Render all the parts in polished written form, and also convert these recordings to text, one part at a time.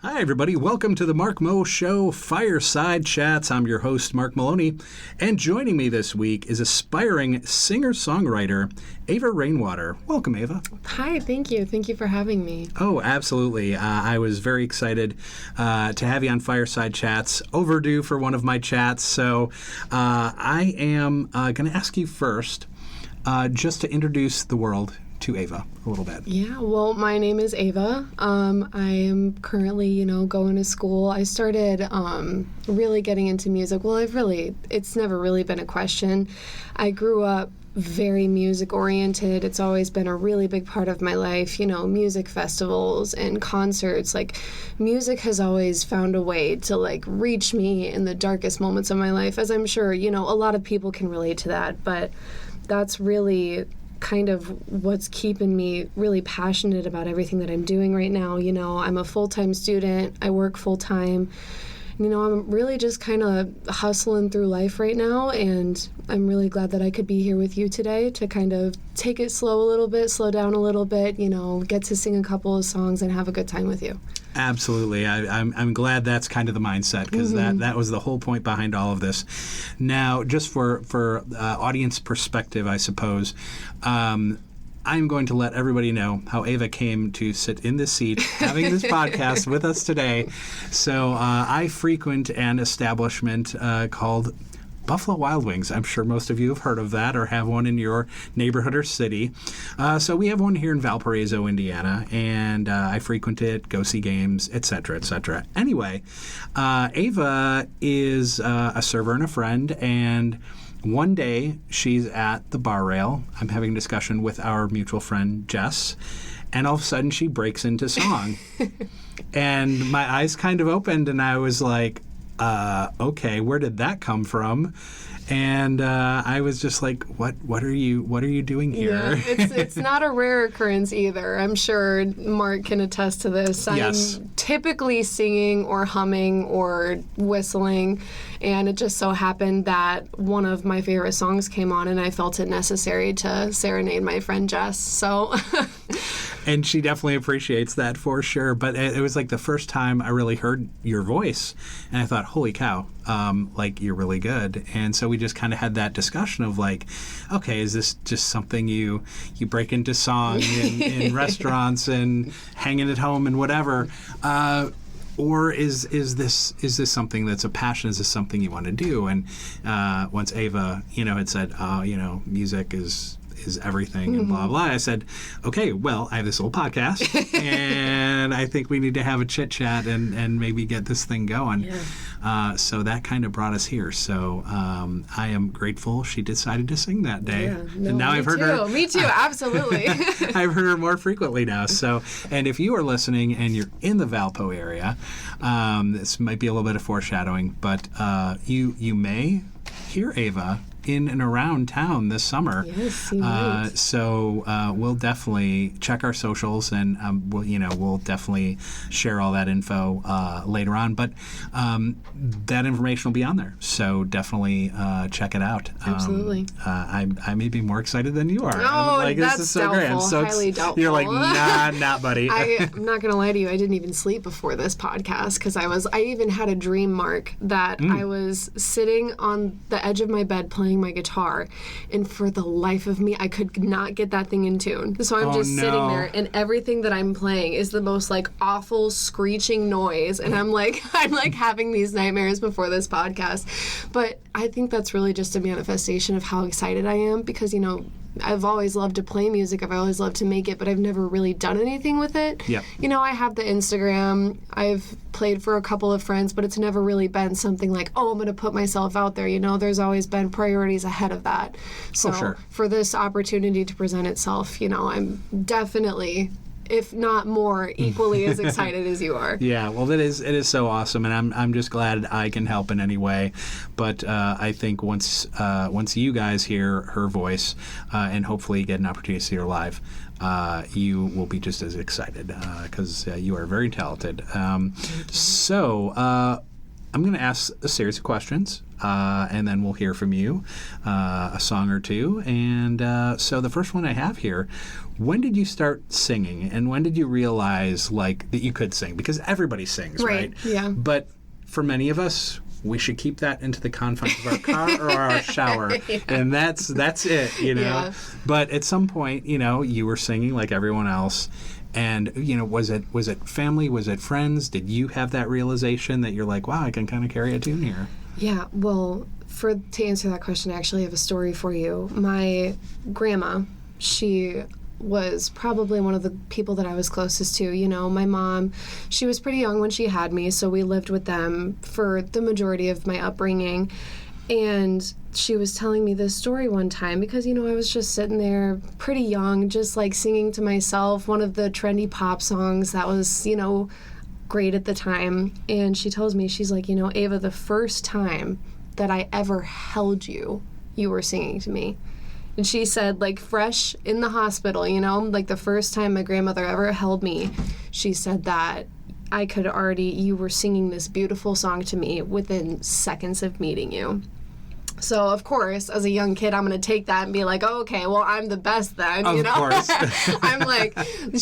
Hi, everybody. Welcome to the Mark Mo Show Fireside Chats. I'm your host, Mark Maloney, and joining me this week is aspiring singer-songwriter Ayva Rainwater. Welcome, Ayva. Hi, thank you. Thank you for having me. Oh, absolutely. I was very excited to have you on Fireside Chats. Overdue for one of my chats. So I am going to ask you first just to introduce the world to Ayva a little bit. Yeah, well, my name is Ayva. I am currently, going to school. I started really getting into music. Well, it's never really been a question. I grew up very music-oriented. It's always been a really big part of my life, music festivals and concerts. Music has always found a way to, reach me in the darkest moments of my life, as I'm sure, a lot of people can relate to that. But that's really kind of what's keeping me really passionate about everything that I'm doing right now. I'm a full-time student. I work full-time. I'm really just kind of hustling through life right now, and I'm really glad that I could be here with you today to kind of take it slow a little bit, slow down a little bit, get to sing a couple of songs and have a good time with you. Absolutely. I'm glad that's kind of the mindset, because that was the whole point behind all of this. Now, just for audience perspective, I suppose, I'm going to let everybody know how Ayva came to sit in this seat having this podcast with us today. So I frequent an establishment called Buffalo Wild Wings. I'm sure most of you have heard of that or have one in your neighborhood or city. So we have one here in Valparaiso, Indiana, and I frequent it, go see games, etc., etc. Anyway, Ayva is a server and a friend, and one day she's at the bar rail. I'm having a discussion with our mutual friend, Jess, and all of a sudden she breaks into song. And my eyes kind of opened, and I was like, okay, where did that come from? And I was just like, what are you doing here? Yeah, it's not a rare occurrence either. I'm sure Mark can attest to this. Yes. I'm typically singing or humming or whistling, and it just so happened that one of my favorite songs came on, and I felt it necessary to serenade my friend Jess. So And she definitely appreciates that for sure. But it was like the first time I really heard your voice, and I thought, holy cow, you're really good. And so we just kind of had that discussion of okay, is this just something you break into song in restaurants and hanging at home and whatever, or is this something that's a passion? Is this something you want to do? And once Ayva, had said, music is everything and blah, blah, I said, okay, well, I have this old podcast and I think we need to have a chit chat and maybe get this thing going. Yeah. So that kind of brought us here. So I am grateful she decided to sing that day. Yeah, no, and now I've heard her. Me too, absolutely. I've heard her more frequently now. So, and if you are listening and you're in the Valpo area, this might be a little bit of foreshadowing, but you may hear Ayva in and around town this summer. Yes, you might. So we'll definitely check our socials, and we'll definitely share all that info later on. But that information will be on there, so definitely check it out. Absolutely. I may be more excited than you are. Oh, this is so doubtful. great. I'm so highly doubtful. You're like, nah, not buddy. I'm not gonna lie to you. I didn't even sleep before this podcast because I even had a dream, Mark, that I was sitting on the edge of my bed playing my guitar, and for the life of me I could not get that thing in tune. So I'm just sitting there, and everything that I'm playing is the most awful screeching noise, and I'm having these nightmares before this podcast. But I think that's really just a manifestation of how excited I am, because I've always loved to play music. I've always loved to make it, but I've never really done anything with it. Yep. I have the Instagram. I've played for a couple of friends, but it's never really been something like, oh, I'm going to put myself out there. There's always been priorities ahead of that. So sure. For this opportunity to present itself, I'm definitely, if not more, equally as excited as you are. Yeah, well, it is so awesome, and I'm just glad I can help in any way. But I think once you guys hear her voice and hopefully get an opportunity to see her live, you will be just as excited because you are very talented. So I'm going to ask a series of questions, and then we'll hear from you, a song or two. And so the first one I have here, when did you start singing, and when did you realize, like, that you could sing? Because everybody sings, right? Yeah. But for many of us, we should keep that into the confines of our car or our shower, and that's it, you know. Yeah. But at some point, you know, you were singing like everyone else. And, you know, was it family? Was it friends? Did you have that realization that you're like, wow, I can kind of carry a tune here? Yeah, well, to answer that question, I actually have a story for you. My grandma, she was probably one of the people that I was closest to. You know, my mom, she was pretty young when she had me, so we lived with them for the majority of my upbringing. And she was telling me this story one time because, you know, I was just sitting there pretty young, just like singing to myself one of the trendy pop songs that was, you know, great at the time. And she tells me, she's like, you know, Ayva, the first time that I ever held you, you were singing to me. And she said, like, fresh in the hospital, you know, like the first time my grandmother ever held me, she said that I could already, you were singing this beautiful song to me within seconds of meeting you. So, of course, as a young kid, I'm going to take that and be like, oh, okay, well, I'm the best then, you know? Of course. I'm like,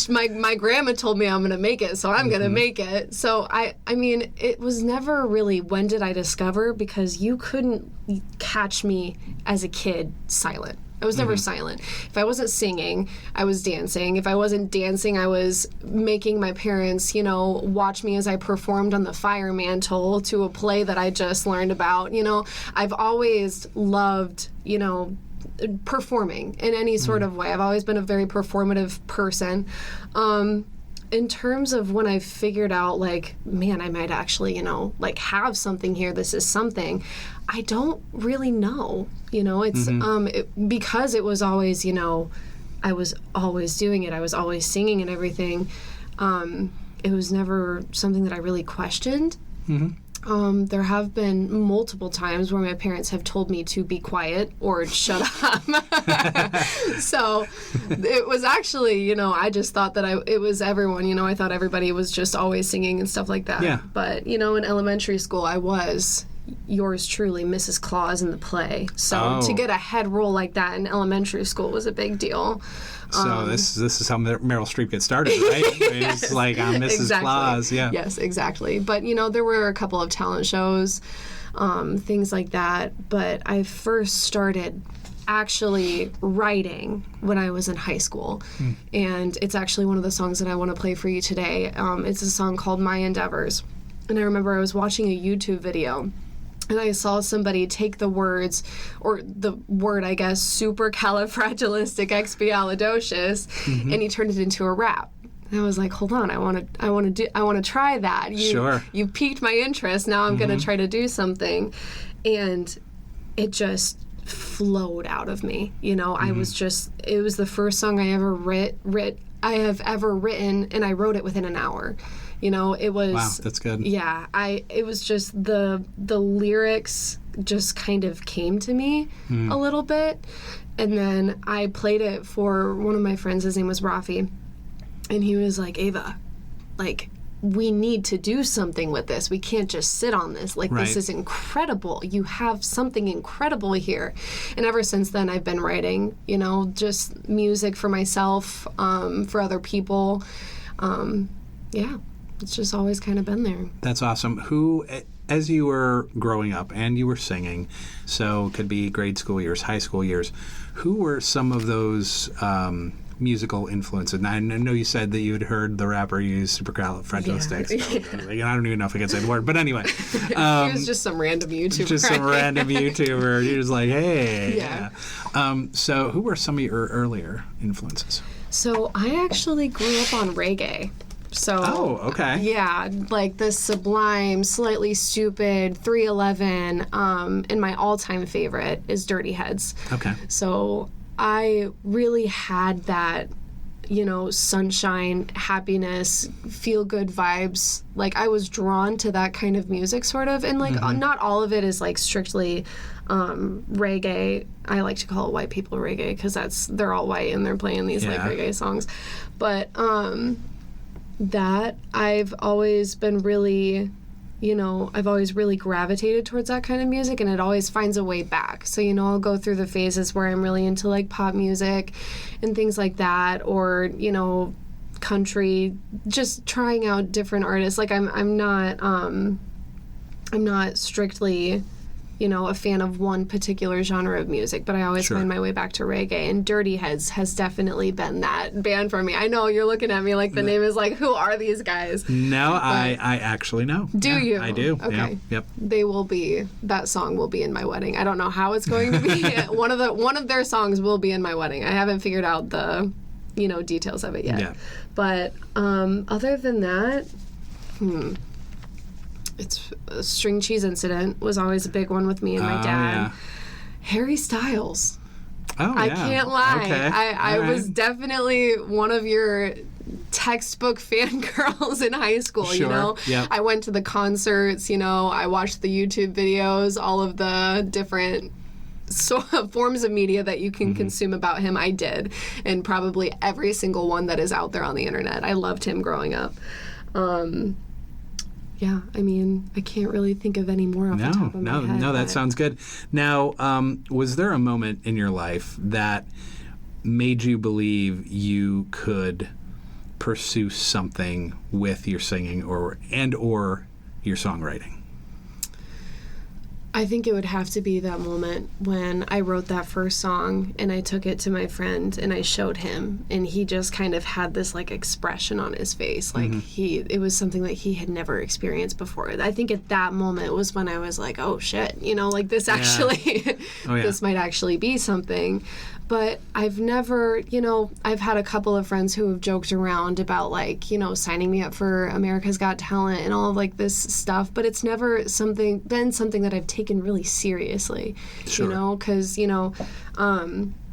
my grandma told me I'm going to make it, so I'm going to make it. So, I mean, it was never really, when did I discover? Because you couldn't catch me as a kid silent. I was never silent. If I wasn't singing, I was dancing. If I wasn't dancing, I was making my parents, you know, watch me as I performed on the fire mantle to a play that I just learned about. You know, I've always loved, you know, performing in any sort of way. I've always been a very performative person. In terms of when I figured out, like, man, I might actually, you know, like, have something here, this is something, I don't really know, you know, it's, because it was always, you know, I was always doing it, I was always singing and everything, it was never something that I really questioned. There have been multiple times where my parents have told me to be quiet or shut up. So it was actually, you know, I just thought that it was everyone, you know, I thought everybody was just always singing and stuff like that. Yeah. But, you know, in elementary school, I was yours truly, Mrs. Claus in the play. So to get a head role like that in elementary school was a big deal. So this is how Meryl Streep gets started, right? Yes. It's like I'm Mrs. Exactly. Claus, yeah. Yes, exactly. But, you know, there were a couple of talent shows, things like that. But I first started actually writing when I was in high school. And it's actually one of the songs that I want to play for you today. It's a song called My Endeavors. And I remember I was watching a YouTube video, and I saw somebody take the words, or the word, I guess, supercalifragilisticexpialidocious, and he turned it into a rap. And I was like, hold on, I want to try that. You piqued my interest. Now I'm going to try to do something. And it just flowed out of me. You know, I was just, it was the first song I ever I have ever written, and I wrote it within an hour. You know, it was... Wow, that's good. Yeah, it was just the lyrics just kind of came to me a little bit. And then I played it for one of my friends. His name was Rafi. And he was like, Ayva, like, we need to do something with this. We can't just sit on this. Like, this is incredible. You have something incredible here. And ever since then, I've been writing, you know, just music for myself, for other people. Yeah. It's just always kind of been there. That's awesome. Who, as you were growing up and you were singing, so it could be grade school years, high school years, who were some of those musical influences? Now, I know you said that you had heard the rapper use supercalifragilistic. I don't even know if I can say the word, but anyway. He was just some random YouTuber. Just some random YouTuber. He was like, hey. Yeah. So who were some of your earlier influences? So I actually grew up on reggae. So, okay. Yeah, like the Sublime, Slightly Stupid, 311, and my all-time favorite is Dirty Heads. Okay. So I really had that, you know, sunshine, happiness, feel-good vibes. Like, I was drawn to that kind of music, sort of, and, like, not all of it is, like, strictly reggae. I like to call it white people reggae, because they're all white, and they're playing these, like, reggae songs. But, that I've always been really I've always really gravitated towards that kind of music, and it always finds a way back. So, I'll go through the phases where I'm really into like pop music and things like that, or, country, just trying out different artists. Like I'm not strictly, a fan of one particular genre of music, but I always find my way back to reggae, and Dirty Heads has definitely been that band for me. I know you're looking at me like the name is like, who are these guys? No, I actually know. Do you? I do. Okay. Yep. That song will be in my wedding. I don't know how it's going to be. One of their songs will be in my wedding. I haven't figured out the, details of it yet. Yeah. But other than that, it's a String Cheese Incident was always a big one with me and my dad. Yeah. Harry Styles. Oh, yeah. I can't lie. Okay. I was definitely one of your textbook fangirls in high school, Sure. Yep. I went to the concerts, I watched the YouTube videos, all of the different forms of media that you can consume about him, I did. And probably every single one that is out there on the internet. I loved him growing up. Yeah, I can't really think of any more off the top of my head. No, that sounds good. Now, was there a moment in your life that made you believe you could pursue something with your singing or your songwriting? I think it would have to be that moment when I wrote that first song and I took it to my friend and I showed him, and he just kind of had this like expression on his face, like it was something that he had never experienced before. I think at that moment was when I was like, oh shit, like this actually this might actually be something. But I've never, I've had a couple of friends who have joked around about like, signing me up for America's Got Talent and all of like this stuff, but it's never been something that I've taken really seriously, Sure. because,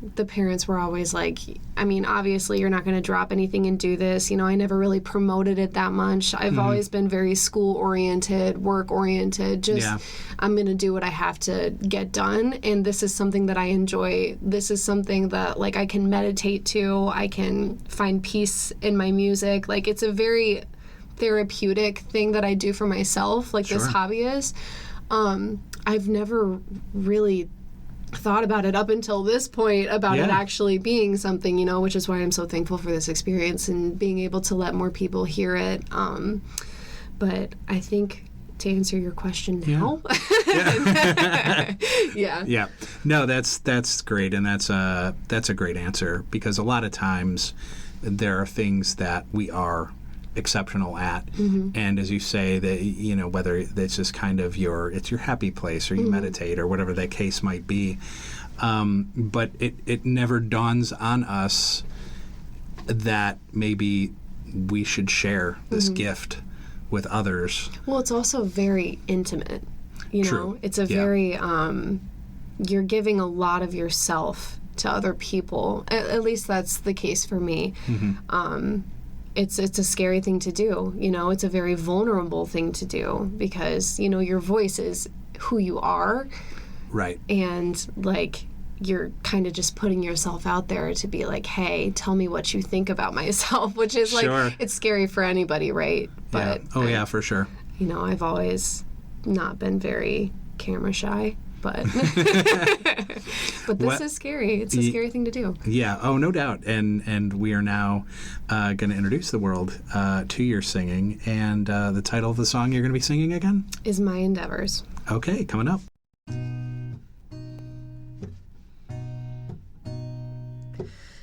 the parents were always like, obviously you're not going to drop anything and do this. I never really promoted it that much. I've always been very school-oriented, work-oriented. I'm going to do what I have to get done. And this is something that I enjoy. This is something that, like, I can meditate to. I can find peace in my music. Like, it's a very therapeutic thing that I do for myself, like this hobby is. I've never really thought about it up until this point about it actually being something, which is why I'm so thankful for this experience and being able to let more people hear it. But I think to answer your question now, yeah. No, that's great, and that's a great answer, because a lot of times there are things that we are exceptional at, and as you say, that whether it's just kind of your happy place, or you meditate, or whatever that case might be, but it never dawns on us that maybe we should share this gift with others. Well, it's also very intimate, True. It's a very you're giving a lot of yourself to other people. At least that's the case for me. It's a scary thing to do, it's a very vulnerable thing to do, because, your voice is who you are. Right. And, like, you're kind of just putting yourself out there to be like, hey, tell me what you think about myself, which is, like, it's scary for anybody, right? But yeah, for sure. I've always not been very camera shy. But this is scary. It's a scary thing to do. Yeah. Oh, no doubt. And we are now going to introduce the world to your singing. And the title of the song you're going to be singing again is My Endeavors. Okay, coming up.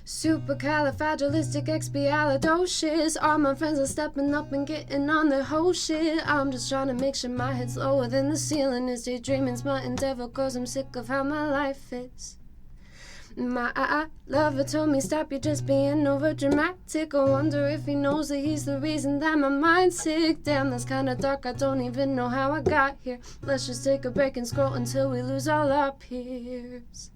Supercalifragilisticexpialidocious. All my friends are stepping up and getting on their whole shit. I'm just trying to make sure my head's lower than the ceiling. Is daydreaming's my endeavor, cause I'm sick of how my life is. My lover told me, stop, you're just being over dramatic. I wonder if he knows that he's the reason that my mind's sick. Damn, that's kinda dark, I don't even know how I got here. Let's just take a break and scroll until we lose all our peers.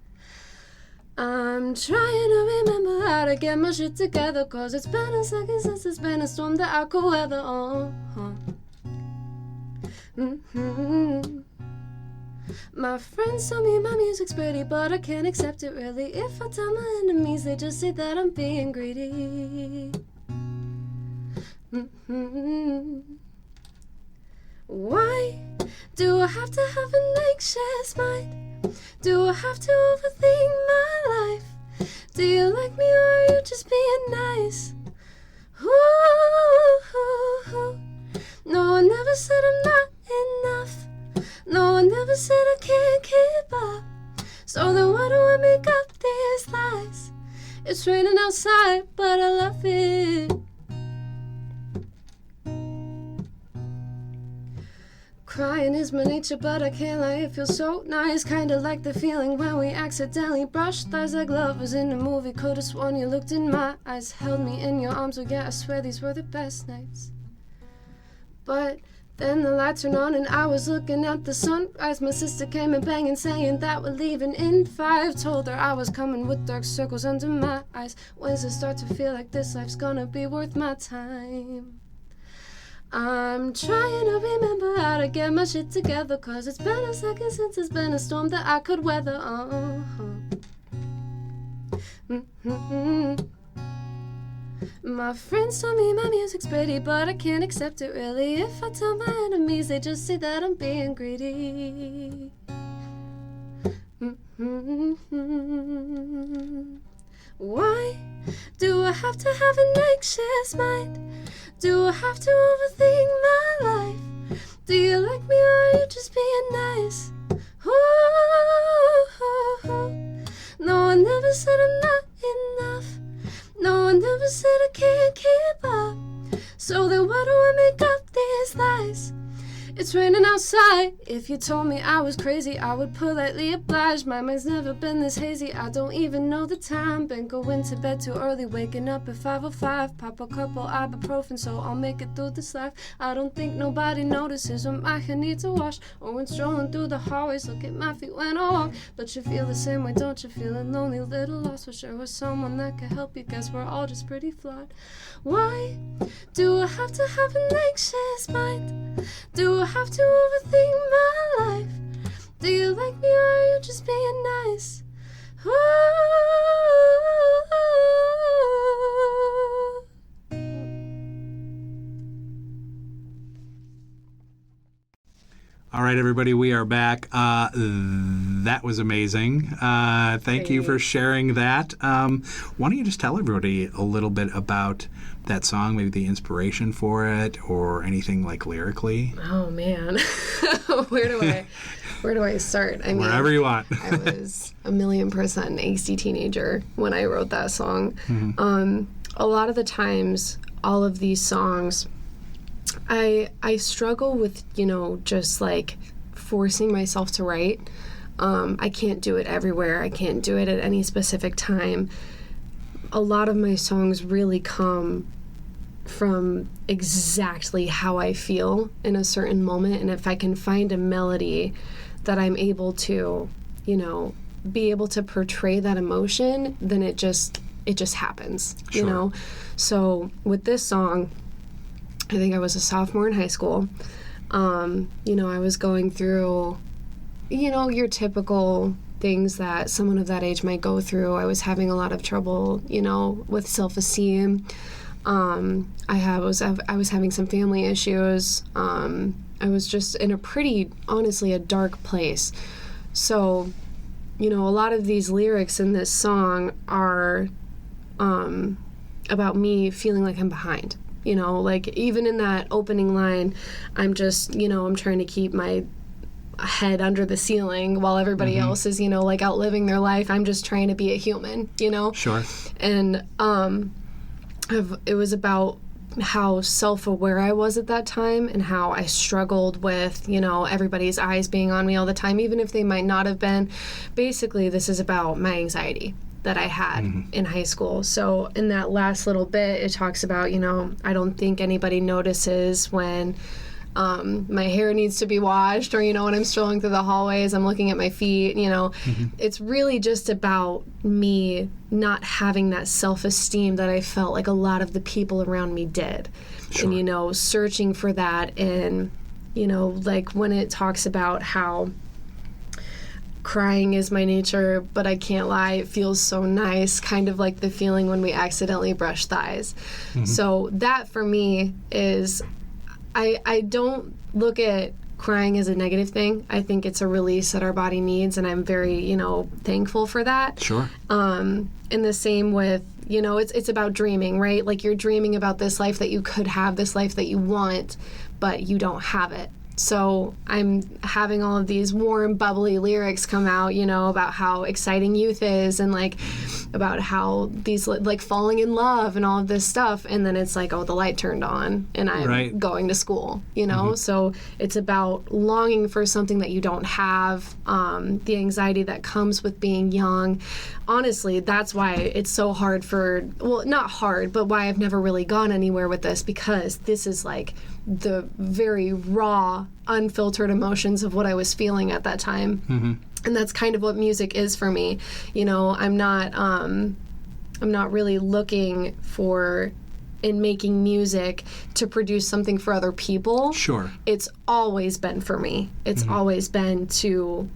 I'm trying to remember how to get my shit together, cause it's been a second since it's been a storm that I could weather. My friends tell me my music's pretty, but I can't accept it really. If I tell my enemies, they just say that I'm being greedy. Why Do I have to have an anxious mind? Do I have to overthink my life? Do you like me or are you just being nice? Ooh, no one ever said I'm not enough. No one ever said I can't keep up. So then why do I make up these lies? It's raining outside, but I love it. Crying is my nature, but I can't lie, it feels so nice. Kinda like the feeling when we accidentally brushed thighs like lovers in a movie. Could've sworn you looked in my eyes, held me in your arms, oh yeah, I swear these were the best nights. But then the lights turned on and I was looking at the sunrise. My sister came and banging, saying that we're leaving in 5. Told her I was coming with dark circles under my eyes. When's it start to feel like this life's gonna be worth my time? I'm trying to remember how to get my shit together, 'cause it's been a second since it's been a storm that I could weather. My friends tell me my music's pretty, but I can't accept it really. If I tell my enemies, they just say that I'm being greedy. Why do I have to have an anxious mind? Do I have to overthink my life? Do you like me or are you just being nice? Ooh, no one ever said I'm not enough. No one ever said I can't keep up. So then why do I make up these lies? It's raining outside. If you told me I was crazy, I would politely oblige. My mind's never been this hazy, I don't even know the time. Been going to bed too early, waking up at 5:05. Pop a couple ibuprofen so I'll make it through this life. I don't think nobody notices when my hair needs a wash, or when strolling through the hallways, look at my feet when I walk. But you feel the same way, don't you? Feeling lonely, little lost. Wish there was someone that could help you, guess we're all just pretty flawed. Why do I have to have an anxious mind? Do I have to overthink my life? Do you like me or are you just being nice? Ooh. All right, everybody, we are back. That was amazing. Thank you for sharing that. Why don't you just tell everybody a little bit about that song, maybe the inspiration for it, or anything like lyrically? Oh man, where do I start? I mean, wherever you want. I was 1,000,000% an angsty teenager when I wrote that song. Mm-hmm. A lot of the times, all of these songs, I struggle with, just like forcing myself to write. I can't do it everywhere. I can't do it at any specific time. A lot of my songs really come from exactly how I feel in a certain moment. And if I can find a melody that I'm able to, be able to portray that emotion, then it just happens, Sure. So with this song, I think I was a sophomore in high school. I was going through, your typical things that someone of that age might go through. I was having a lot of trouble, with self-esteem. I was having some family issues. I was just in a pretty, honestly, a dark place. So, a lot of these lyrics in this song are about me feeling like I'm behind. Like even in that opening line, I'm just, I'm trying to keep my head under the ceiling while everybody else is, like outliving their life. I'm just trying to be a human, Sure. And it was about how self-aware I was at that time and how I struggled with, everybody's eyes being on me all the time, even if they might not have been. Basically, this is about my anxiety that I had in high school. So in that last little bit, it talks about, I don't think anybody notices when my hair needs to be washed, or, when I'm strolling through the hallways, I'm looking at my feet, It's really just about me not having that self-esteem that I felt like a lot of the people around me did. Sure. And, searching for that. And, like when it talks about how crying is my nature, but I can't lie, it feels so nice, kind of like the feeling when we accidentally brush thighs. So that for me is, I don't look at crying is a negative thing. I think it's a release that our body needs, and I'm very, thankful for that. Sure. In the same with, it's about dreaming, right? Like you're dreaming about this life that you could have, this life that you want, but you don't have it. So I'm having all of these warm, bubbly lyrics come out, about how exciting youth is and like about how these like falling in love and all of this stuff. And then it's like, oh, the light turned on and I'm going to school, So it's about longing for something that you don't have, the anxiety that comes with being young. Honestly, that's why it's so hard not hard, but why I've never really gone anywhere with this, because this is like the very raw, unfiltered emotions of what I was feeling at that time. Mm-hmm. And that's kind of what music is for me. I'm not really looking for, in making music, to produce something for other people. Sure. It's always been for me. It's always been to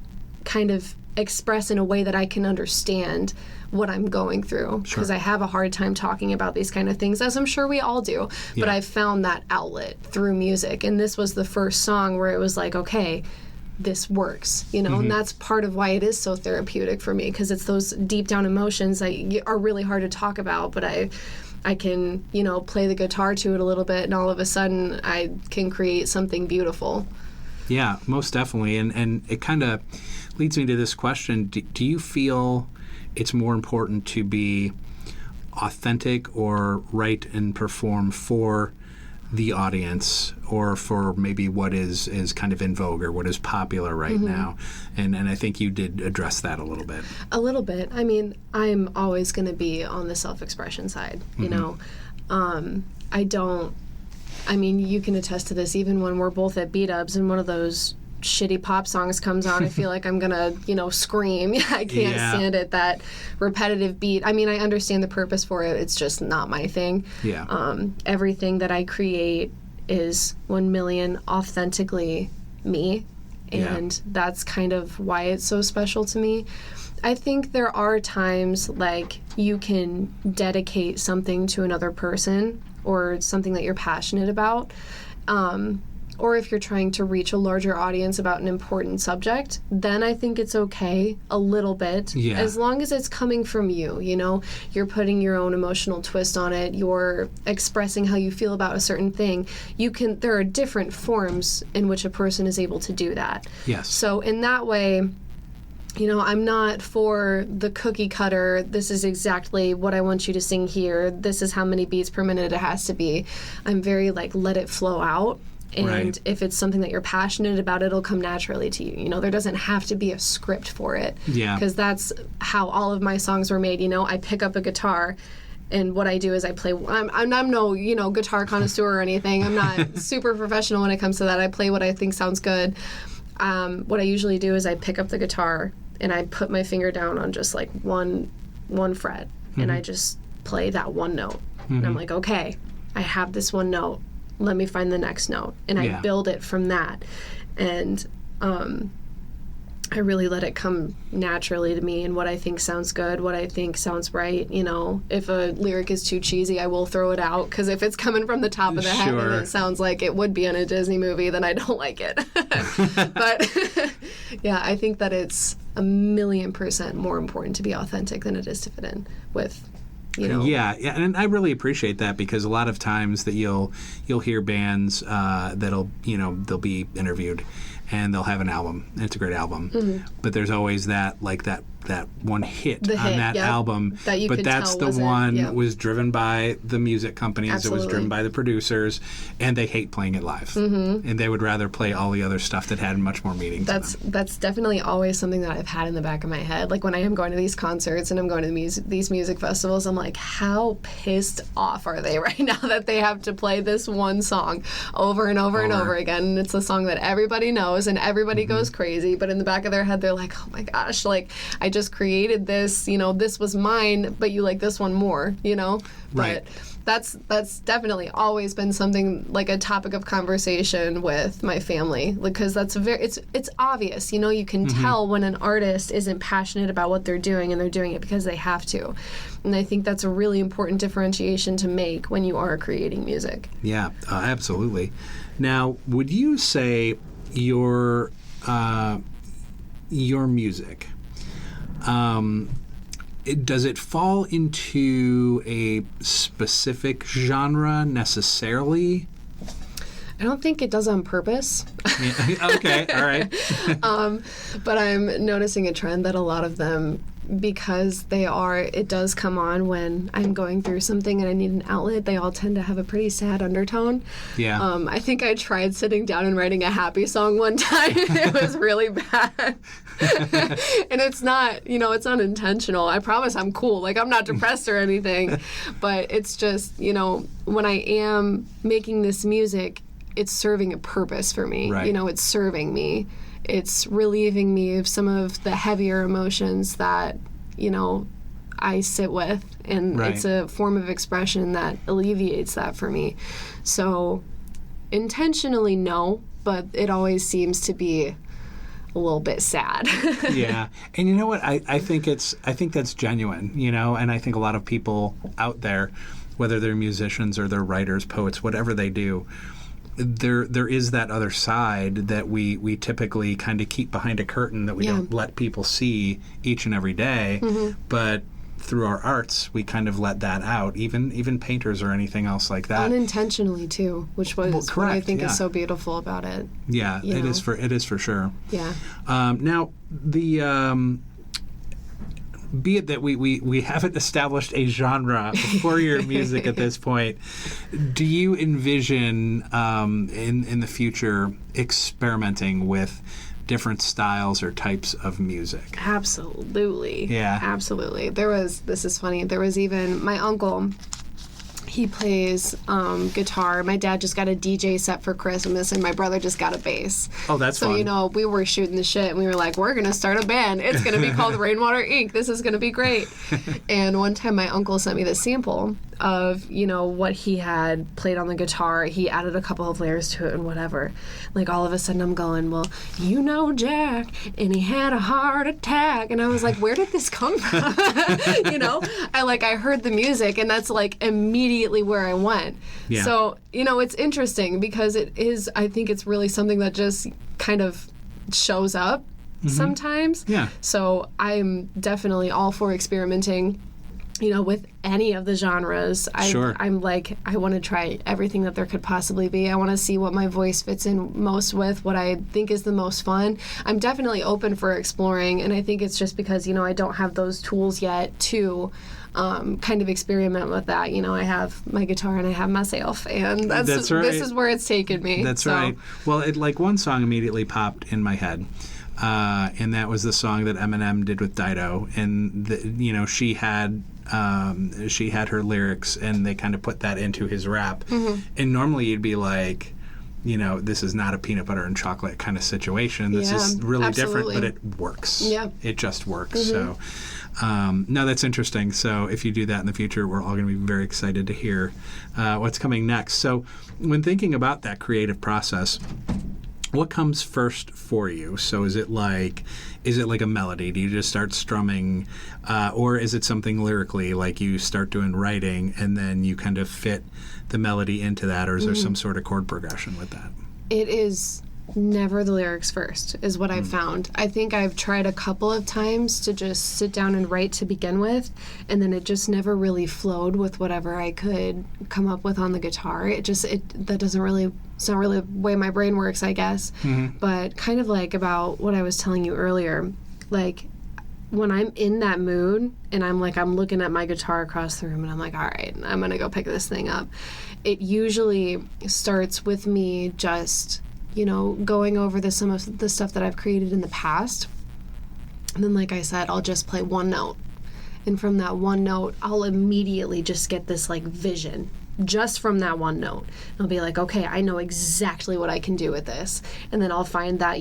kind of express in a way that I can understand what I'm going through, because I have a hard time talking about these kind of things, as I'm sure we all do. Yeah. But I've found that outlet through music, and this was the first song where it was like, okay, this works, and that's part of why it is so therapeutic for me, because it's those deep down emotions that are really hard to talk about, but I can, play the guitar to it a little bit, and all of a sudden I can create something beautiful. Yeah, most definitely. And it kind of leads me to this question. Do you feel it's more important to be authentic or write and perform for the audience, or for maybe what is kind of in vogue or what is popular right now? And I think you did address that a little bit. A little bit. I mean, I'm always going to be on the self-expression side, you know. You can attest to this, even when we're both at beat-ups and one of those shitty pop songs comes on, I feel like I'm gonna, scream. I can't stand it, that repetitive beat. I mean, I understand the purpose for it. It's just not my thing. Yeah. Everything that I create is 1 million authentically me, and that's kind of why it's so special to me. I think there are times like you can dedicate something to another person or something that you're passionate about. Or if you're trying to reach a larger audience about an important subject, then I think it's okay a little bit. Yeah. As long as it's coming from you, you're putting your own emotional twist on it, you're expressing how you feel about a certain thing. There are different forms in which a person is able to do that. Yes. So in that way, I'm not for the cookie cutter, this is exactly what I want you to sing here, this is how many beats per minute it has to be. I'm very let it flow out. And if it's something that you're passionate about, it'll come naturally to you. There doesn't have to be a script for it. Yeah. Because that's how all of my songs were made. I pick up a guitar, and what I do is I play. I'm no, guitar connoisseur or anything. I'm not super professional when it comes to that. I play what I think sounds good. What I usually do is I pick up the guitar, and I put my finger down on just one fret, and I just play that one note. And I'm like, okay, I have this one note. Let me find the next note, and I build it from that, and I really let it come naturally to me, and what I think sounds good, what I think sounds right. If a lyric is too cheesy, I will throw it out, because if it's coming from the top of the head and it sounds like it would be in a Disney movie, then I don't like it. But yeah, I think that it's 1,000,000% more important to be authentic than it is to fit in with. Yeah, and I really appreciate that, because a lot of times that you'll hear bands that'll they'll be interviewed and they'll have an album, and it's a great album, but there's always that one hit on that album, but that's the one was driven by the music companies. Absolutely. It was driven by the producers, and they hate playing it live, and they would rather play all the other stuff that had much more meaning. That's definitely always something that I've had in the back of my head. Like when I am going to these concerts and I'm going to these music festivals, I'm like, how pissed off are they right now that they have to play this one song over and over and over again, and it's a song that everybody knows and everybody goes crazy, but in the back of their head they're like, oh my gosh, like I just created this, this was mine, but you like this one more, Right. But that's definitely always been something, like a topic of conversation with my family, because that's it's obvious, you can tell when an artist isn't passionate about what they're doing, and they're doing it because they have to. And I think that's a really important differentiation to make when you are creating music. Yeah, absolutely. Now, would you say your music, does it fall into a specific genre necessarily? I don't think it does on purpose. Yeah. Okay, all right. But I'm noticing a trend that a lot of them, because it does come on when I'm going through something and I need an outlet, they all tend to have a pretty sad undertone. Yeah. I think I tried sitting down and writing a happy song one time. It was really bad. And it's not, it's unintentional. I promise I'm cool. Like, I'm not depressed or anything. But it's just, when I am making this music, it's serving a purpose for me. Right. It's serving me. It's relieving me of some of the heavier emotions that, I sit with. And Right. it's a form of expression that alleviates that for me. So intentionally, no, but it always seems to be a little bit sad. Yeah. And you know what? I think that's genuine, and I think a lot of people out there, whether they're musicians or they're writers, poets, whatever they do, there is that other side that we typically kind of keep behind a curtain that we don't let people see each and every day. Mm-hmm. But through our arts, we kind of let that out, even painters or anything else like that. Unintentionally too, which was correct, what I think yeah. is so beautiful about it. Yeah, it is for sure. Yeah. Now the be it that we haven't established a genre for your music at this point, do you envision in the future experimenting with different styles or types of music? Absolutely. Yeah. Absolutely. This is funny, there was even my uncle. He plays guitar. My dad just got a DJ set for Christmas, and my brother just got a bass. Oh, that's so, fun. We were shooting the shit, and we were like, we're going to start a band. It's going to be called Rainwater Inc. This is going to be great. And one time my uncle sent me this sample of, what he had played on the guitar. He added a couple of layers to it and whatever. Like, all of a sudden I'm going, well, Jack, and he had a heart attack. And I was like, where did this come from? I heard the music, and that's like immediately where I went. Yeah. So, it's interesting because I think it's really something that just kind of shows up sometimes. Yeah. So I'm definitely all for experimenting, with any of the genres. Sure. I'm like, I want to try everything that there could possibly be. I want to see what my voice fits in most with, what I think is the most fun. I'm definitely open for exploring, and I think it's just because, I don't have those tools yet to kind of experiment with that. I have my guitar and I have myself, and that's right. This is where it's taken me. That's right. Well, one song immediately popped in my head. And that was the song that Eminem did with Dido, and she had her lyrics, and they kind of put that into his rap. Mm-hmm. And normally you'd be like, this is not a peanut butter and chocolate kind of situation. This is really absolutely. different, but it works. Yeah, it just works. Mm-hmm. So, no, that's interesting. So if you do that in the future, we're all going to be very excited to hear what's coming next. So when thinking about that creative process, what comes first for you? So is it like a melody? Do you just start strumming, or is it something lyrically, like you start doing writing and then you kind of fit the melody into that, or is there some sort of chord progression with that? It is never the lyrics first, is what I've found. I think I've tried a couple of times to just sit down and write to begin with, and then it just never really flowed with whatever I could come up with on the guitar. It's not really the way my brain works, I guess. Mm-hmm. But kind of like about what I was telling you earlier, like when I'm in that mood and I'm looking at my guitar across the room and I'm like, all right, I'm gonna go pick this thing up. It usually starts with me just going over some of the stuff that I've created in the past. And then, like I said, I'll just play one note. And from that one note, I'll immediately just get this, vision just from that one note. And I'll be like, okay, I know exactly what I can do with this. And then I'll find that,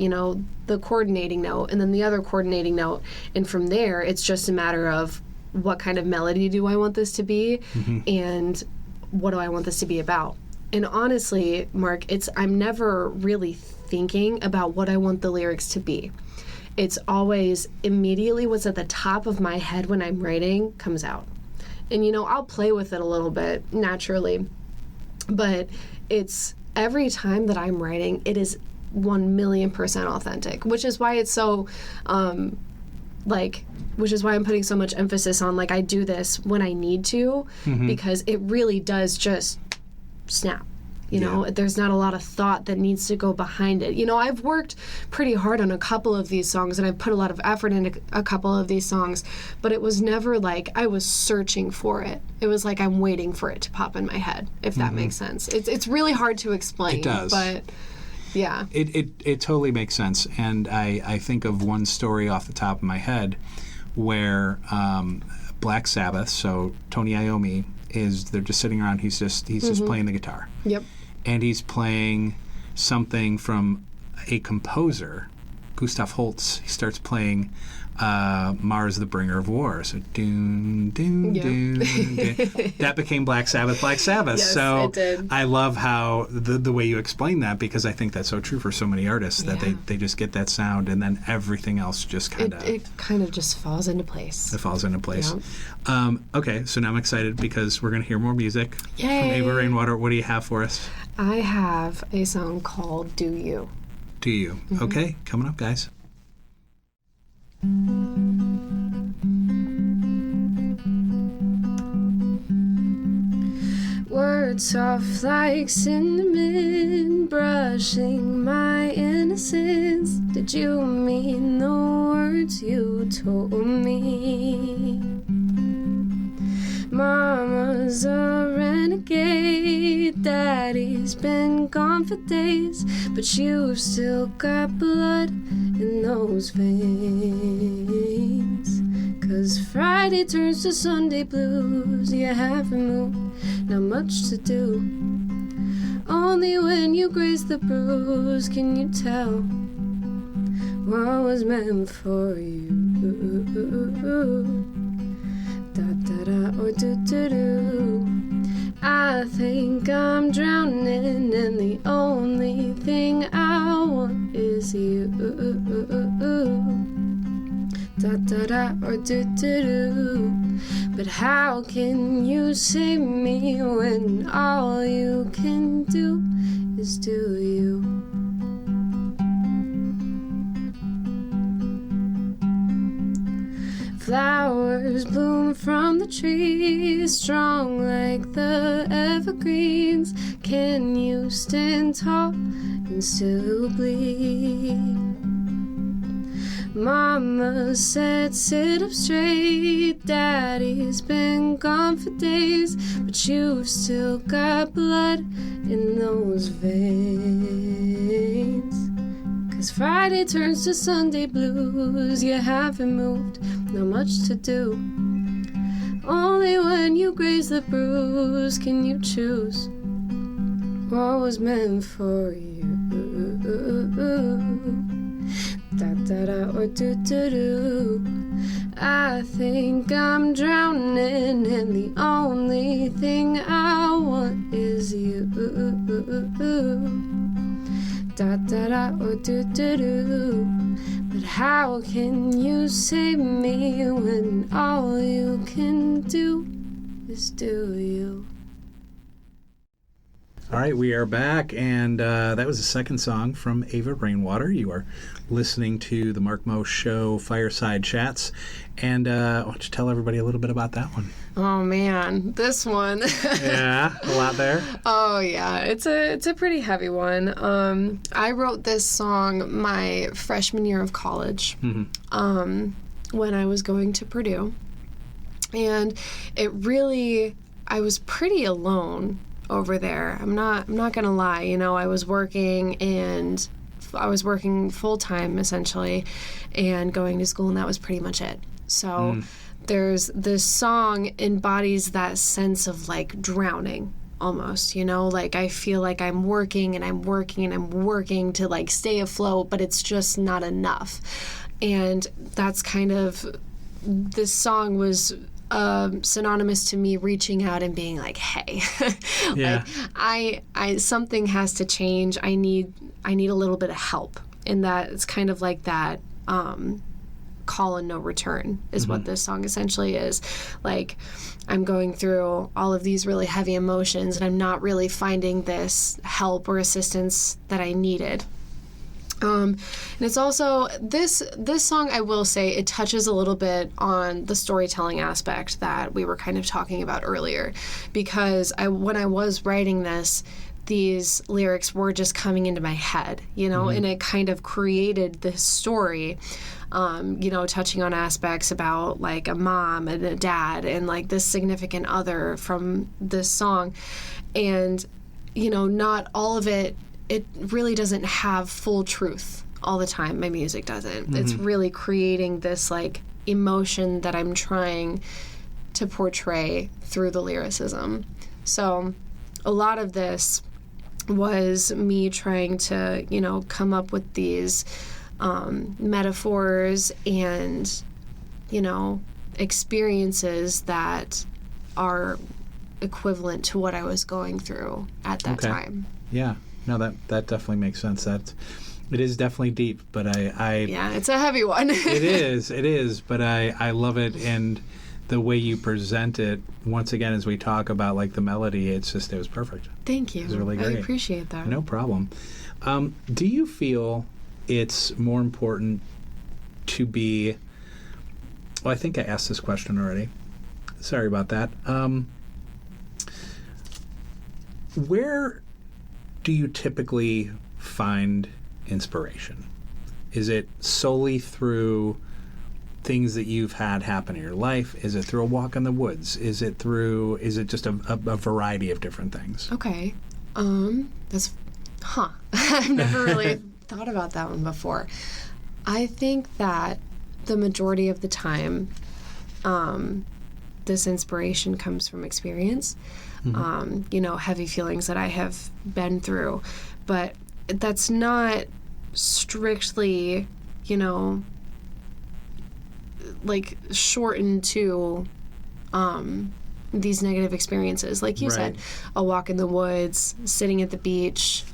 the coordinating note and then the other coordinating note. And from there, it's just a matter of what kind of melody do I want this to be, and what do I want this to be about. And honestly, Mark, I'm never really thinking about what I want the lyrics to be. It's always immediately what's at the top of my head when I'm writing comes out. And, I'll play with it a little bit naturally, but it's every time that I'm writing, it is 1,000,000% authentic, which is why it's so, which is why I'm putting so much emphasis on, like, I do this when I need to, because it really does just snap. You know, there's not a lot of thought that needs to go behind it. You know, I've worked pretty hard on a couple of these songs, and I've put a lot of effort into a couple of these songs, but it was never like I was searching for it. It was like I'm waiting for it to pop in my head, if that makes sense. It's really hard to explain. It does. But, yeah. It totally makes sense. And I think of one story off the top of my head where Black Sabbath, so Tony Iommi, they're just sitting around, he's just playing the guitar. Yep. And he's playing something from a composer, Gustav Holst. He starts playing Mars, the Bringer of War. So, doon, doon, doon, doon. That became Black Sabbath, Black Sabbath. Yes, so it did. I love how the way you explain that, because I think that's so true for so many artists, that they just get that sound and then everything else just kind of... It kind of just falls into place. It falls into place. Yeah. Okay, so now I'm excited because we're going to hear more music Yay. from Ayva Rainwater. What do you have for us? I have a song called Do You. Do You? Okay, coming up, guys. Words soft like cinnamon, brushing my innocence. Did you mean the words you told me? Mama's a renegade, Daddy's been gone for days, but you've still got blood in those veins. 'Cause Friday turns to Sunday blues, you haven't moved, not much to do. Only when you graze the bruise can you tell what was meant for you. Da da da or do do do. I think I'm drowning and the only thing I want is you. Da da da or do do do. But how can you save me when all you can do is do you? Flowers bloom from the trees, strong like the evergreens. Can you stand tall and still bleed? Mama said sit up straight, Daddy's been gone for days, but you've still got blood in those veins. 'Cause Friday turns to Sunday blues, you haven't moved, not much to do. Only when you graze the bruise can you choose what was meant for you. Da da da or do do do. I think I'm drowning and the only thing I want is you. Da da da or do do do. But how can you save me when all you can do is do you? All right, we are back, and that was the second song from Ayva Rainwater. You are listening to the Mark Moe Show Fireside Chats, and why don't you tell everybody a little bit about that one? Oh man, this one. Yeah, a lot there. Oh yeah, it's a pretty heavy one. I wrote this song my freshman year of college, when I was going to Purdue, and I was pretty alone over there. I'm not gonna lie. You know, I was working full time essentially, and going to school, and that was pretty much it. So there's this song embodies that sense of like drowning almost, you know, like I feel like I'm working and I'm working and I'm working to like stay afloat, but it's just not enough. And that's kind of, this song was synonymous to me reaching out and being like, hey, Yeah. like I something has to change. I need a little bit of help. And that it's kind of like that call and no return is what this song essentially is. Like, I'm going through all of these really heavy emotions and I'm not really finding this help or assistance that I needed. And it's also this song, I will say, it touches a little bit on the storytelling aspect that we were kind of talking about earlier, because when I was writing this, these lyrics were just coming into my head, and it kind of created this story, touching on aspects about like a mom and a dad and like this significant other from this song. And, not all of it really doesn't have full truth all the time. My music doesn't. Mm-hmm. It's really creating this like emotion that I'm trying to portray through the lyricism. So a lot of this was me trying to, come up with these metaphors and, experiences that are equivalent to what I was going through at that time. Yeah. No, that definitely makes sense. It is definitely deep, but yeah, it's a heavy one. It is, but I love it, and the way you present it, once again, as we talk about like the melody, it was perfect. Thank you. It was really great. I appreciate that. No problem. Do you feel it's more important to be, well, I think I asked this question already. Sorry about that. Where do you typically find inspiration? Is it solely through things that you've had happen in your life? Is it through a walk in the woods? Is it just a variety of different things? Okay. I've never really thought about that one before. I think that the majority of the time, this inspiration comes from experience. Mm-hmm. Heavy feelings that I have been through. But that's not strictly, like shortened to these negative experiences. Like you said, a walk in the woods, sitting at the beach,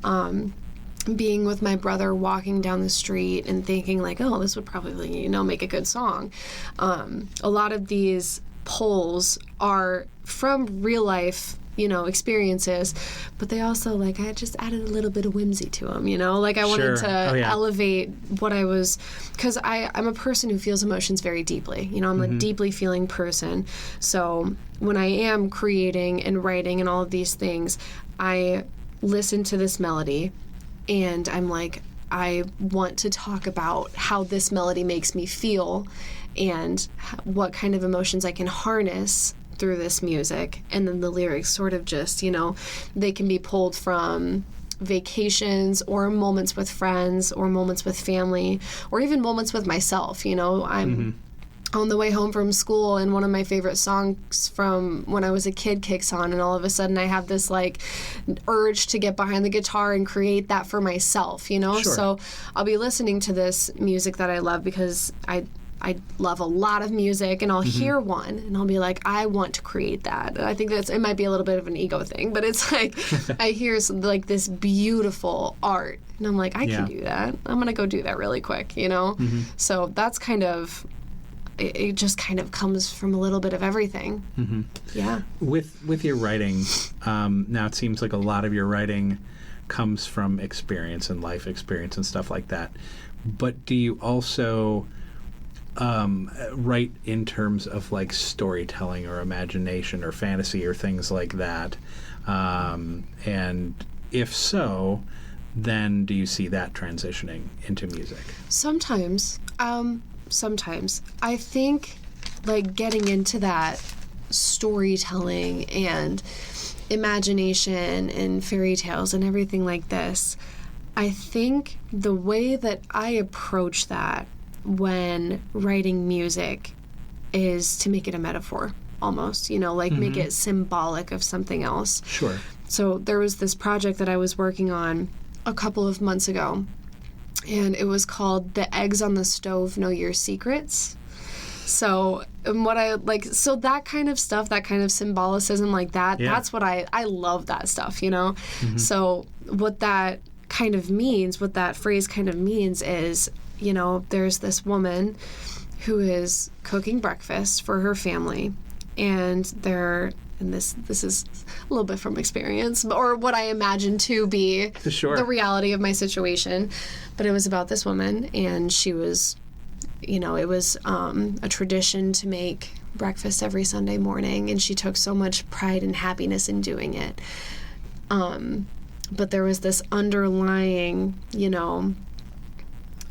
being with my brother, walking down the street and thinking like, oh, this would probably, make a good song. A lot of these polls are from real life, experiences, but they also like, I just added a little bit of whimsy to them, like I wanted to elevate what I was, because I'm a person who feels emotions very deeply, I'm a deeply feeling person. So when I am creating and writing and all of these things, I listen to this melody and I'm like, I want to talk about how this melody makes me feel and what kind of emotions I can harness through this music. And then the lyrics sort of just, they can be pulled from vacations or moments with friends or moments with family or even moments with myself. I'm on the way home from school and one of my favorite songs from when I was a kid kicks on, and all of a sudden I have this like urge to get behind the guitar and create that for myself, Sure. So I'll be listening to this music that I love because I love a lot of music, and I'll hear one and I'll be like, I want to create that. And I think it might be a little bit of an ego thing, but it's like I hear like this beautiful art and I'm like, I can do that. I'm going to go do that really quick, So that's kind of, it just kind of comes from a little bit of everything. Mm-hmm. Yeah. With your writing, now it seems like a lot of your writing comes from experience and life experience and stuff like that. But do you also write in terms of like storytelling or imagination or fantasy or things like that? And if so, then do you see that transitioning into music? Sometimes. I think like getting into that storytelling and imagination and fairy tales and everything like this, I think the way that I approach that when writing music is to make it a metaphor almost, make it symbolic of something else. Sure. So there was this project that I was working on a couple of months ago, and it was called The Eggs on the Stove Know Your Secrets. So so that kind of stuff, that kind of symbolicism like that, that's what I love that stuff, So what that kind of means, what that phrase kind of means is, there's this woman who is cooking breakfast for her family, and they're and this is a little bit from experience, or what I imagine to be Sure. the reality of my situation. But it was about this woman, and she was, it was a tradition to make breakfast every Sunday morning, and she took so much pride and happiness in doing it. But there was this underlying,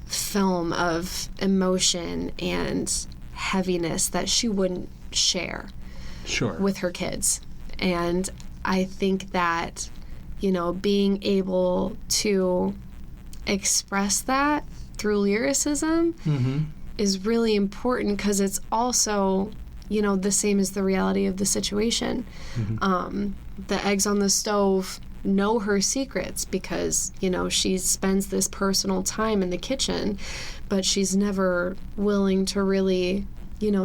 film of emotion and heaviness that she wouldn't share Sure. with her kids. And I think that, being able to express that through lyricism is really important, because it's also, the same as the reality of the situation. The eggs on the stove know her secrets because, she spends this personal time in the kitchen, but she's never willing to really,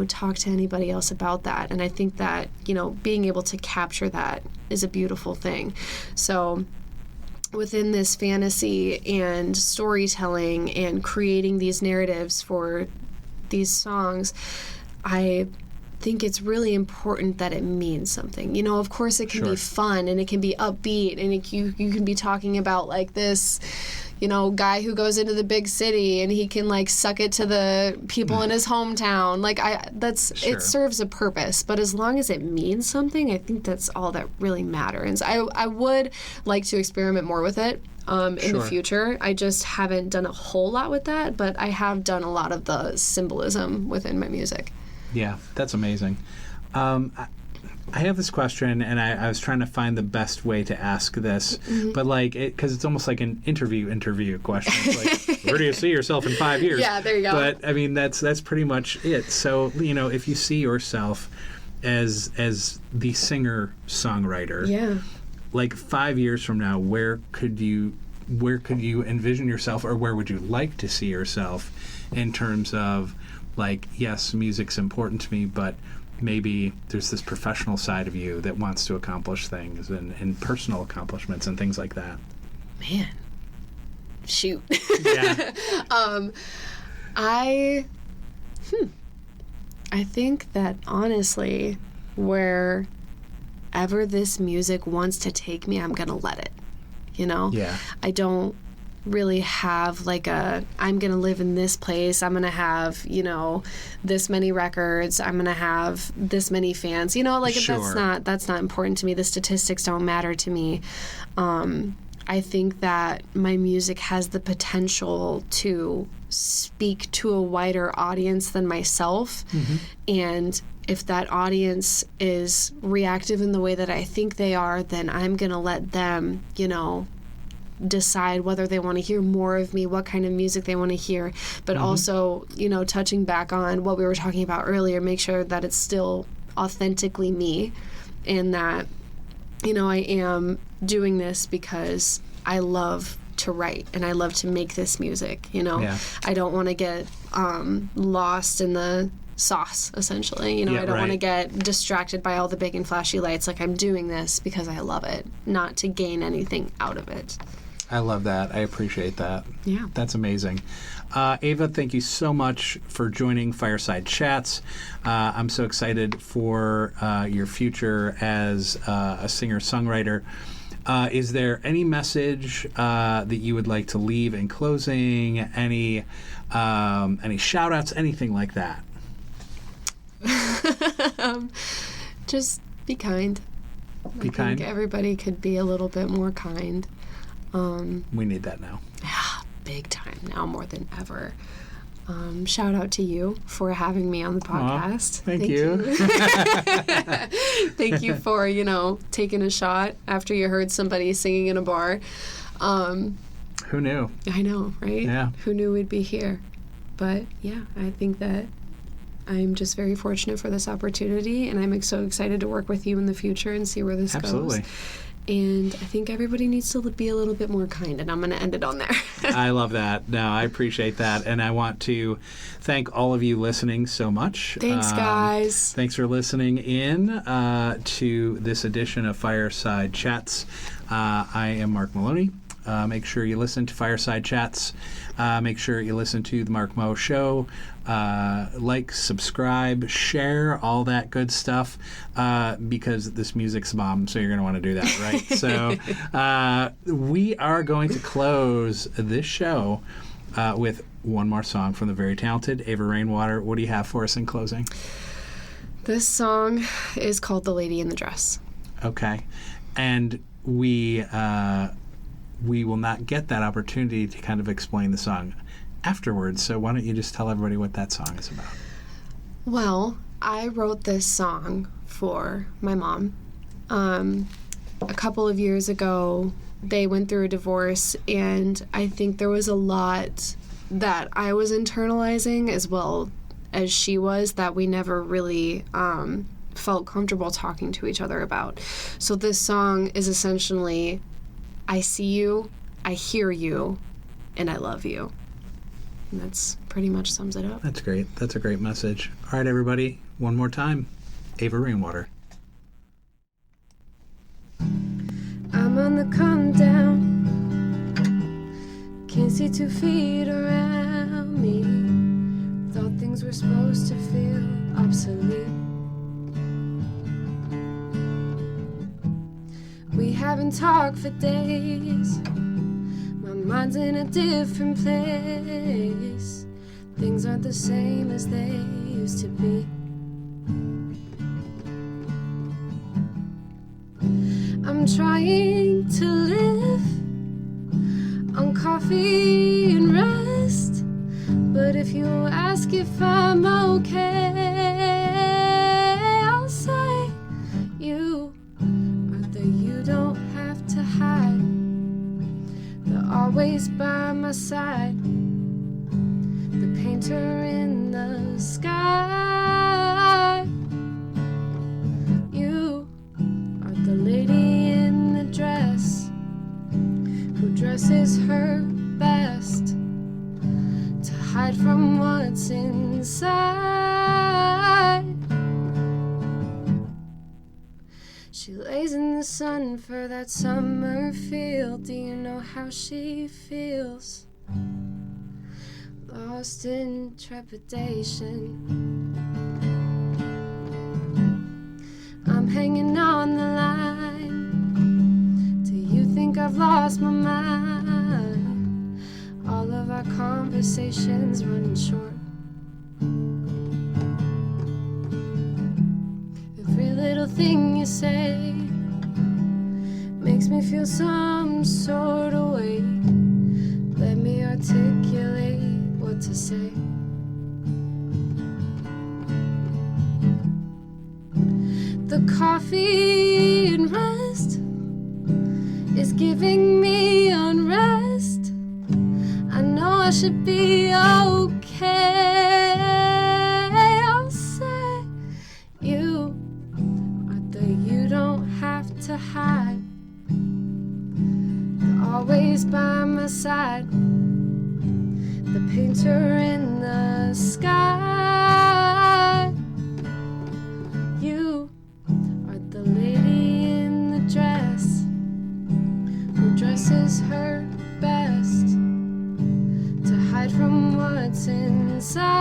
talk to anybody else about that. And I think that, being able to capture that is a beautiful thing. So within this fantasy and storytelling and creating these narratives for these songs, I think it's really important that it means something. Of course it can Sure. be fun and it can be upbeat, and you can be talking about like this, guy who goes into the big city and he can like suck it to the people in his hometown. Like Sure. it serves a purpose, but as long as it means something, I think that's all that really matters. I would like to experiment more with it in Sure. the future. I just haven't done a whole lot with that, but I have done a lot of the symbolism within my music. Yeah, that's amazing. I have this question, and I was trying to find the best way to ask this, but because it's almost like an interview question. It's like, where do you see yourself in 5 years? Yeah, there you go. But I mean, that's pretty much it. So if you see yourself as the singer-songwriter, Yeah. like 5 years from now, where could you envision yourself, or where would you like to see yourself in terms of, like, yes, music's important to me, but maybe there's this professional side of you that wants to accomplish things and personal accomplishments and things like that? Man. Shoot. Yeah. I think that honestly, wherever this music wants to take me, I'm gonna let it. Yeah. I don't really have like I'm gonna live in this place, I'm gonna have this many records, I'm gonna have this many fans, Sure. that's not important to me. The statistics don't matter to me. I think that my music has the potential to speak to a wider audience than myself, and if that audience is reactive in the way that I think they are, then I'm gonna let them decide whether they want to hear more of me, what kind of music they want to hear, but also, touching back on what we were talking about earlier, make sure that it's still authentically me, and that, I am doing this because I love to write and I love to make this music, Yeah. I don't want to get lost in the sauce, essentially. Yeah, I don't want to right. get distracted by all the big and flashy lights. Like, I'm doing this because I love it, not to gain anything out of it. I love that. I appreciate that. Yeah. That's amazing. Ayva, thank you so much for joining Fireside Chats. I'm so excited for your future as a singer-songwriter. Is there any message that you would like to leave in closing? Any shout-outs, anything like that? Just be kind. Be I kind? think everybody could be a little bit more kind. We need that now. Big time now, more than ever. Shout out to you for having me on the podcast. Thank you. Thank you for, taking a shot after you heard somebody singing in a bar. Who knew? I know, right? Yeah. Who knew we'd be here? But yeah, I think that I'm just very fortunate for this opportunity, and I'm so excited to work with you in the future and see where this Absolutely. goes. And I think everybody needs to be a little bit more kind, and I'm going to end it on there. I love that. No, I appreciate that. And I want to thank all of you listening so much. Thanks, guys. Thanks for listening in to this edition of Fireside Chats. I am Mark Maloney. Make sure you listen to Fireside Chats. Make sure you listen to the Mark Moe Show. Like, subscribe, share, all that good stuff, because this music's bomb, so you're going to want to do that, right? So we are going to close this show with one more song from the very talented Ayva Rainwater. What do you have for us in closing? This song is called The Lady in the Dress. Okay. And we will not get that opportunity to kind of explain the song afterwards, so why don't you just tell everybody what that song is about? Well, I wrote this song for my mom. A couple of years ago, they went through a divorce, and I think there was a lot that I was internalizing as well as she was that we never really felt comfortable talking to each other about. So this song is essentially, I see you, I hear you, and I love you. And that's pretty much sums it up. That's great. That's a great message. All right, everybody, one more time. Ayva Rainwater. I'm on the come down. Can't see 2 feet around me. Thought things were supposed to feel obsolete. We haven't talked for days. My mind's in a different place. Things aren't the same as they used to be. I'm trying to live on coffee and rest, but if you ask if I'm okay, I'll say you are the you don't have to hide. They're always by my side, the painter in the sky. You are the lady in the dress who dresses her best to hide from what's inside. She lays in the sun for that summer feel. Do you know how she feels? Lost in trepidation. I'm hanging on the line. Do you think I've lost my mind? All of our conversations running short. Every little thing you say makes me feel some sort of way. Let me articulate what to say. The coffee and rest is giving me unrest. I know I should be okay. I'll say you are the you don't have to hide. They're always by my side, the painter in the sky. You are the lady in the dress who dresses her best to hide from what's inside.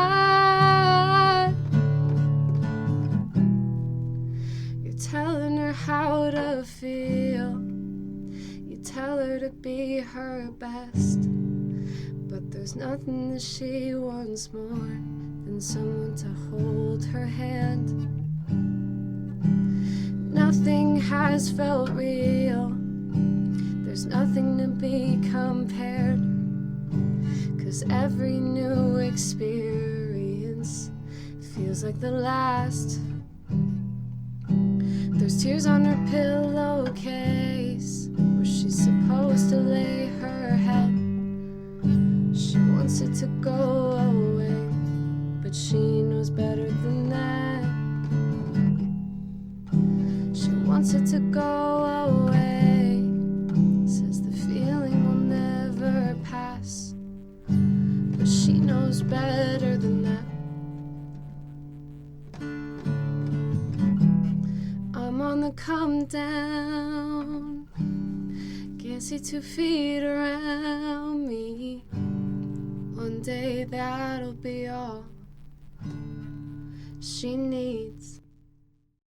You're telling her how to feel. You tell her to be her best. But there's nothing that she wants more than someone to hold her hand. Nothing has felt real. There's nothing to be compared. 'Cause every new experience feels like the last. There's tears on her pillowcase where she's supposed to lay her head. She wants it to go away, but she knows better than that. She wants it to go away, says the feeling will never pass, but she knows better than that. I'm on the come down, can't see 2 feet around me. One day that'll be all she needs.